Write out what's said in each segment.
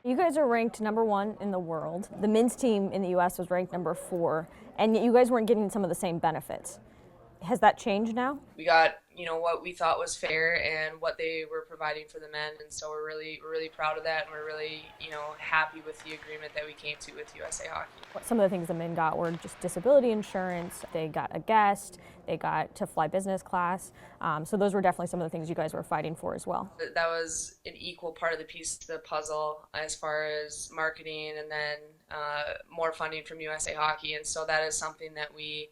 You guys are ranked #1 in the world. The men's team in the US was ranked #4, and yet you guys weren't getting some of the same benefits. Has that changed now? We got, what we thought was fair and what they were providing for the men, and so we're really proud of that, and we're really, happy with the agreement that we came to with USA Hockey. Some of the things the men got were just disability insurance. They got a guest. They got to fly business class. So those were definitely some of the things you guys were fighting for as well. That was an equal part of the piece of the puzzle as far as marketing, and then more funding from USA Hockey, and so that is something that we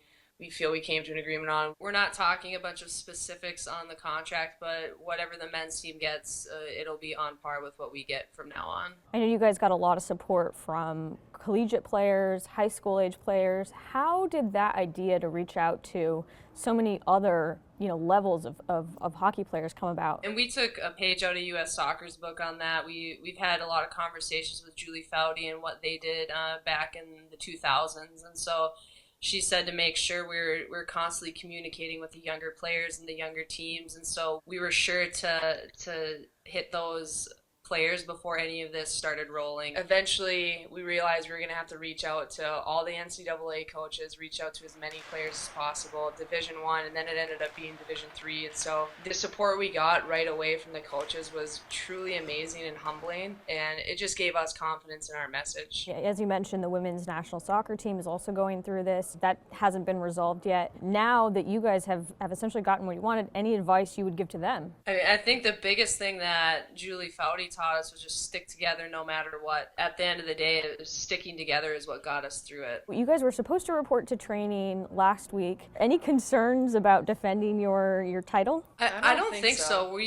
feel we came to an agreement on. We're not talking a bunch of specifics on the contract, but whatever the men's team gets, it'll be on par with what we get from now on. I know you guys got a lot of support from collegiate players, high school age players. How did that idea to reach out to so many other levels of hockey players come about? And we took a page out of U.S. Soccer's book on that. We've had a lot of conversations with Julie Foudy and what they did back in the 2000s, and so she said to make sure we're constantly communicating with the younger players and the younger teams, and so we were sure to hit those players before any of this started rolling. Eventually, we realized we were going to have to reach out to all the NCAA coaches, reach out to as many players as possible, Division I, and then it ended up being Division III. And so the support we got right away from the coaches was truly amazing and humbling, and it just gave us confidence in our message. Yeah, as you mentioned, the women's national soccer team is also going through this. That hasn't been resolved yet. Now that you guys have essentially gotten what you wanted, any advice you would give to them? I think the biggest thing that Julie Foudy taught us was just stick together no matter what. At the end of the day, sticking together is what got us through it. You guys were supposed to report to training last week. Any concerns about defending your title? I don't think so.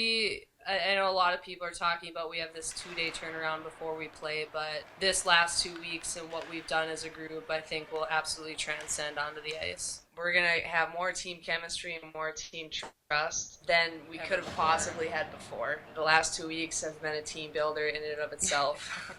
I know a lot of people are talking about we have this 2-day turnaround before we play, but this last 2 weeks and what we've done as a group, I think will absolutely transcend onto the ice. We're going to have more team chemistry and more team trust than we could have possibly had before. The last 2 weeks have been a team builder in and of itself.